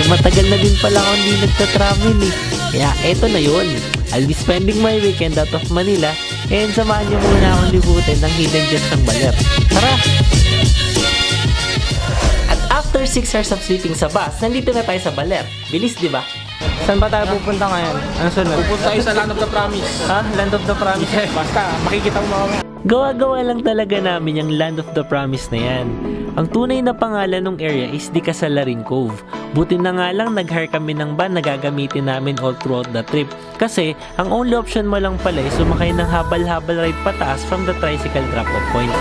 matagal na din pala ako hindi nagta-travel eh. Kaya eto na yun. I'll be spending my weekend out of Manila and samahan niyo muna akong libutin ng hidden gems ng Baler. Tara! At after 6 hours of sleeping sa bus, nandito na tayo sa Baler. Bilis, di ba? Saan ba tayo pupunta ngayon? Ano sunod? Pupunta tayo sa Land of the Promise. Ha? Land of the Promise? Basta, makikita mo mamaya. Gawa-gawa lang talaga namin yung Land of the Promise na yan. Ang tunay na pangalan ng area is Di Kasalarin Cove. Buti na nga lang nag-hire kami ng van na gagamitin namin all throughout the trip. Kasi ang only option mo lang pala ay sumakay ng habal-habal ride pataas from the tricycle drop-off point.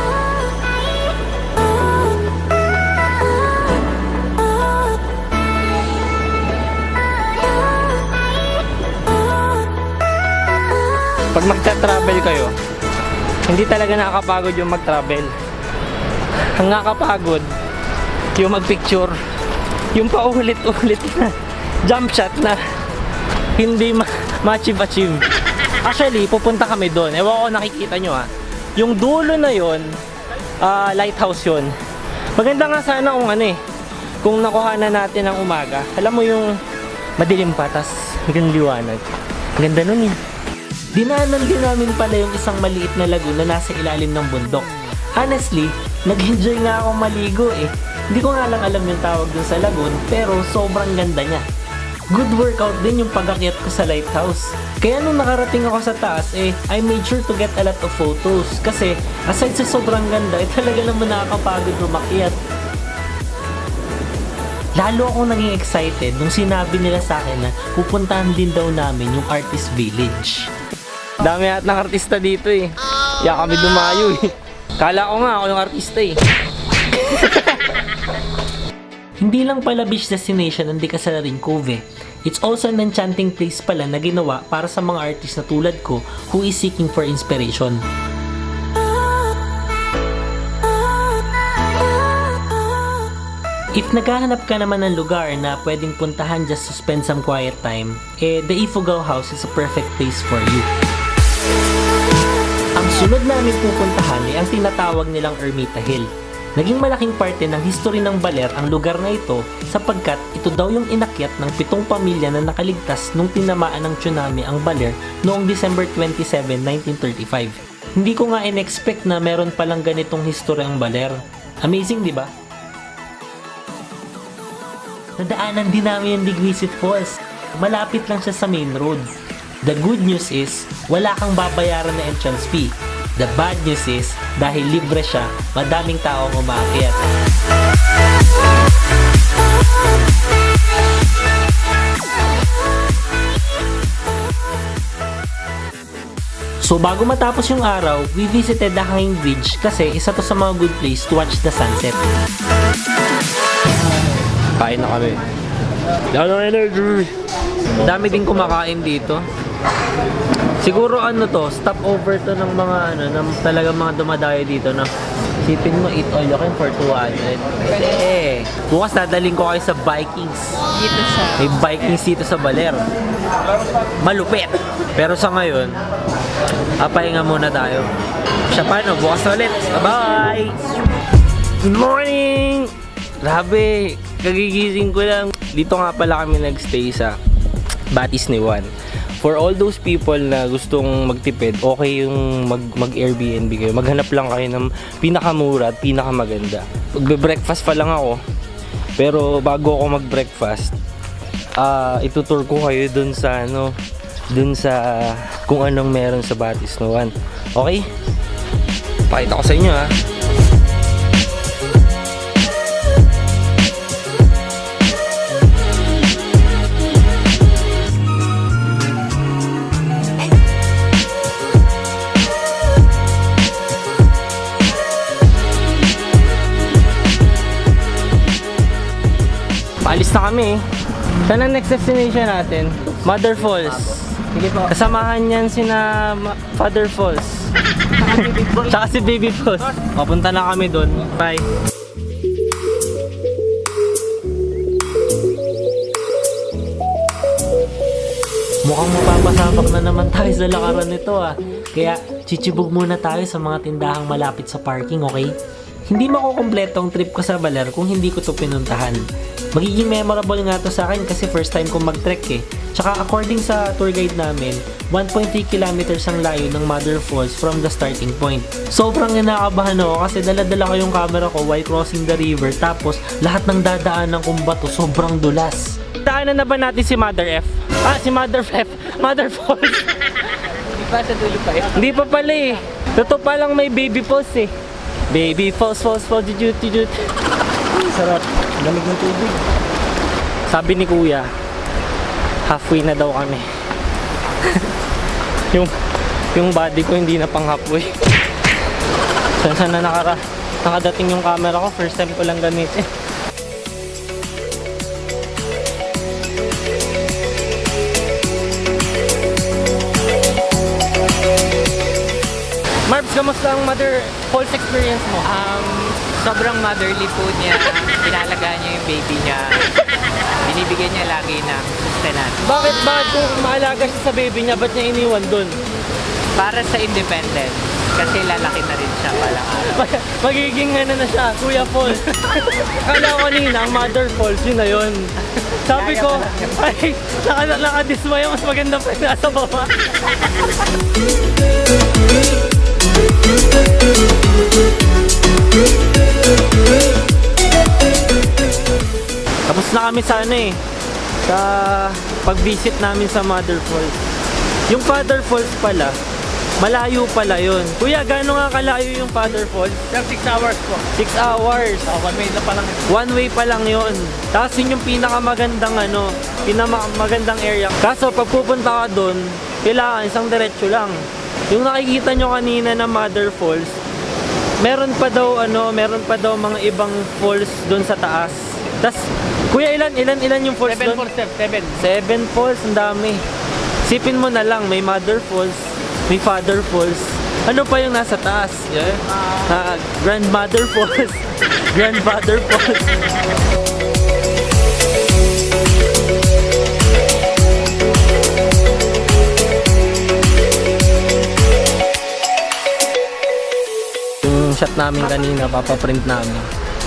Pag magta-travel kayo, hindi talaga nakakapagod yung mag-travel. Ang nakakapagod, yung mag-picture, yung paulit-ulit na jump shot na hindi ma-achieve. Actually, pupunta kami doon. Ewan ko nakikita nyo yung dulo na yon, lighthouse yon. Maganda nga sana kung kung nakuha na natin ng umaga. Alam mo yung madilim pa, tas magandang liwanag. Ganda nun Dinaanan din namin pala yung isang maliit na lagoon na nasa ilalim ng bundok. Honestly, nag-enjoy nga akong maligo eh. Hindi ko nga lang alam yung tawag dun sa lagoon, pero sobrang ganda niya. Good workout din yung pag-akyat ko sa lighthouse. Kaya nung nakarating ako sa taas I made sure to get a lot of photos. Kasi aside sa sobrang ganda, talaga naman nakakapagod umakyat. Lalo akong naging excited nung sinabi nila sa akin na pupuntahan din daw namin yung Artist Village. Dami at ng artista dito eh. Kaya kami dumayo eh. Kala ko nga ako yung artista eh. Hindi lang pala beach destination ang Di Kasalarin Cove eh. It's also an enchanting place pala na ginawa para sa mga artist na tulad ko who is seeking for inspiration. If naghahanap ka naman ng lugar na pwedeng puntahan just to spend some quiet time, the Ifugao House is a perfect place for you. Ang sunod namin pupuntahan ay ang tinatawag nilang Ermita Hill. Naging malaking parte ng history ng Baler ang lugar na ito sapagkat ito daw yung inakyat ng 7 pamilya na nakaligtas nung tinamaan ng tsunami ang Baler noong December 27, 1935. Hindi ko nga in-expect na meron palang ganitong history ang Baler. Amazing, di ba? Nadaanan din namin yung Diguisit Falls. Malapit lang siya sa main road. The good news is, wala kang babayaran na entrance fee. The bad news is, dahil libre siya, madaming taong umaakyat. So bago matapos yung araw, we visited the Hanging Bridge kasi isa to sa mga good place to watch the sunset. Kain na kami. Ano energy? Dami din kumakain dito. Siguro stopover to ng mga talaga mga dumadayo dito na. Sipin mo, eat all you can for 200. Bukas dadaling ko kayo sa Vikings. May Vikings dito sa Baler. Malupit. Pero sa ngayon, pahinga muna tayo. Siya paano, bukas ulit. Bye! Good morning! Grabe, kagigising ko lang. Dito nga pala kami nagstay sa Batis ni Juan. For all those people na gustong magtipid, okay yung mag-Airbnb kayo. Maghanap lang kayo ng pinakamura at pinakamaganda. Magbe-breakfast pa lang ako. Pero bago ako mag-breakfast, itutour ko kayo dun sa kung anong meron sa Batis ni Juan. Okay? Pakita ko sa inyo Paalis na kami. Saan ang next destination natin? Mother Falls. Sige po. Kasamahan yan sina Father Falls. Tsaka si Baby Falls. Papunta na kami doon. Bye. Mukhang mapapasabak na naman tayo sa lakaran nito Kaya chichibog muna tayo sa mga tindahang malapit sa parking, okay? hindi makukumpleto ang trip ko sa Baler kung hindi ko to pinuntahan. Magiging memorable nga to sa akin kasi first time kong mag-trek eh. Tsaka according sa tour guide namin, 1.3 kilometers ang layo ng Mother Falls from the starting point. Sobrang kinakabahan ako kasi dala-dala ko yung camera ko while crossing the river, tapos lahat ng dadaanan kong bato sobrang dulas. Daanan na ba natin si Mother F? Si Mother F. Mother Falls. Di ba sa dulo pa yun? Hindi pa pala eh. Totoo pa lang may baby falls eh. Baby falls, falls, falls, jujut, jujut. Sarap. Lamig ng tubig. Sabi ni Kuya, halfway na daw kami. yung body ko hindi na pang halfway. Saan na nakadating yung camera ko, first time ko lang gamitin. Marbs, kamusta ang Mother Falls experience mo? Sobrang motherly po niya. Inalagaan niya yung baby niya. Binibigyan niya lagi ng sustenance. Bakit kung maalaga siya sa baby niya, ba't niya iniwan dun? Para sa independence. Kasi lalaki na rin siya palang araw. Magiging ano na siya, Kuya Falls. Akala ko kanina, ang Mother Falls, yun na yun. Sabi ko, ay, nakadismaya, mas maganda pa yung nasa baba. Tapos na kami sa ano eh, sa pag-visit namin sa Mother Falls. Yung Father Falls pala, malayo pala yun. Kuya, gaano nga kalayo yung Father Falls? 6 hours po. 6 hours. One way na pa lang. One way pa lang yun. Tapos yun yung pinakamagandang pinakamagandang area. Kaso pag pupunta ka doon, kailangan isang diretso lang. Yung nakikita nyo kanina na Mother Falls, meron pa daw mga ibang falls doon sa taas. Tas, kuya, ilan yung falls doon? 7 for step, 7. 7 falls, ang dami. Sipin mo na lang, may Mother Falls, may Father Falls. Ano pa yung nasa taas? Yeah? Grandmother Falls, Grandfather Falls. Yung shot namin kanina, papaprint namin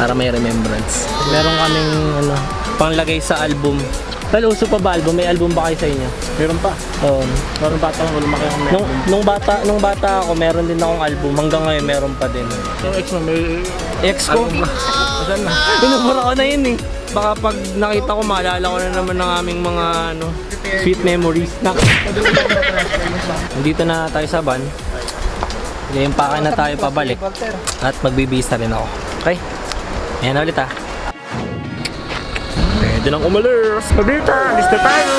para may remembrance. Meron kaming panglagay sa album. Tal, uso pa ba album? May album ba kayo sa inyo? Meron pa. Meron bata ako lumaki akong meron. Nung bata ako, meron din akong album. Hanggang ngayon, meron pa din. Yung ex mo, may Ex ko? Saan na? Pinubura ko na yun eh. Baka pag nakita ko, maalala ko na naman ng aming mga sweet memories. Nandito na tayo sa van. Ngayon pa na tayo pabalik. At magbibihis na rin ako. Okay? Ayan na ulit ah. Pwede nang umalis. Pabita! Alis na tayo!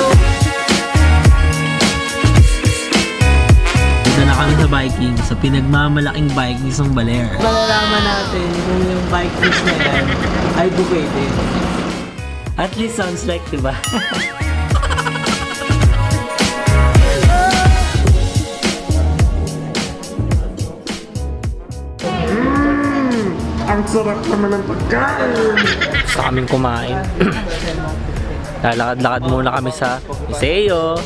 Dito na kami sa Viking, sa pinagmamalaking Vikings ng Baler. Malalaman natin kung yung Vikings na yan ay pwede. At least sounds like, diba? ang sarap naman ng pagkain. Gusto kaming kumain. Lalakad-lakad muna kami sa museo.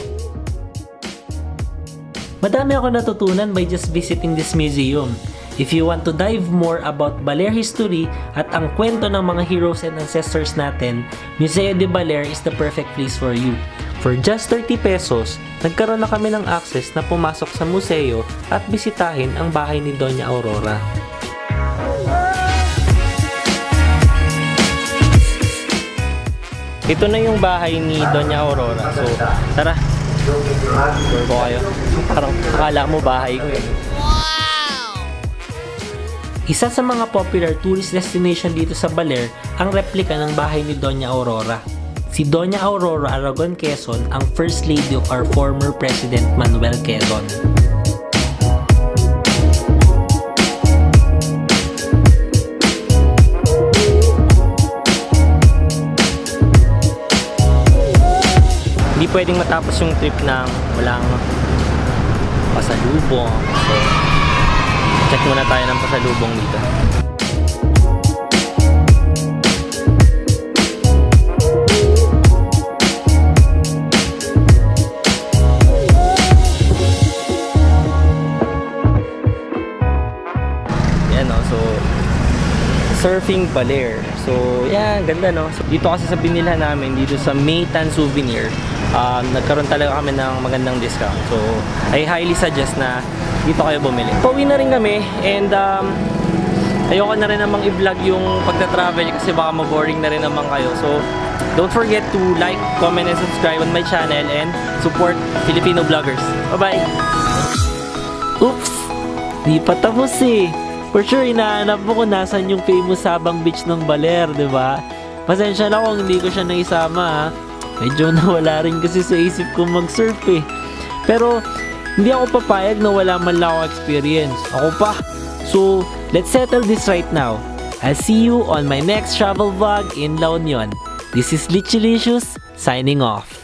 Madami ako natutunan by just visiting this museum. If you want to dive more about Baler history at ang kwento ng mga heroes and ancestors natin, Museo de Baler is the perfect place for you. For just 30 pesos, nagkaroon na kami ng access na pumasok sa museo at bisitahin ang bahay ni Doña Aurora. Ito na yung bahay ni Doña Aurora. So, tara. Tour ko kayo. Parang akala mo bahay ko eh. Isa sa mga popular tourist destination dito sa Baler ang replika ng bahay ni Doña Aurora. Si Doña Aurora Aragon Quezon ang First Lady of our former President Manuel Quezon. Hindi pwedeng matapos yung trip ng walang pasalubong. So, check muna tayo ng pasalubong dito. Yan o, so Surfing Baler. So, yan, ganda no. So, dito kasi sa binilhan namin, dito sa Maytan Souvenir, nagkaroon talaga kami ng magandang discount. So, I highly suggest na dito kayo bumili. Pauwi na rin kami and ayoko na rin namang i-vlog yung pagta-travel kasi baka ma-boring na rin naman kayo. So, don't forget to like, comment, and subscribe on my channel and support Filipino vloggers. Bye-bye! Oops! Di pa tapos eh. For sure, inaanap mo kung nasan yung famous Sabang Beach ng Baler, di ba? Pasensya na kung hindi ko siya naisama ha. Medyo nawala rin kasi sa isip ko mag-surf eh. Pero, hindi ako papayag na wala man lang ako experience. Ako pa. So, let's settle this right now. I'll see you on my next travel vlog in La Union. This is Lichilicious, signing off.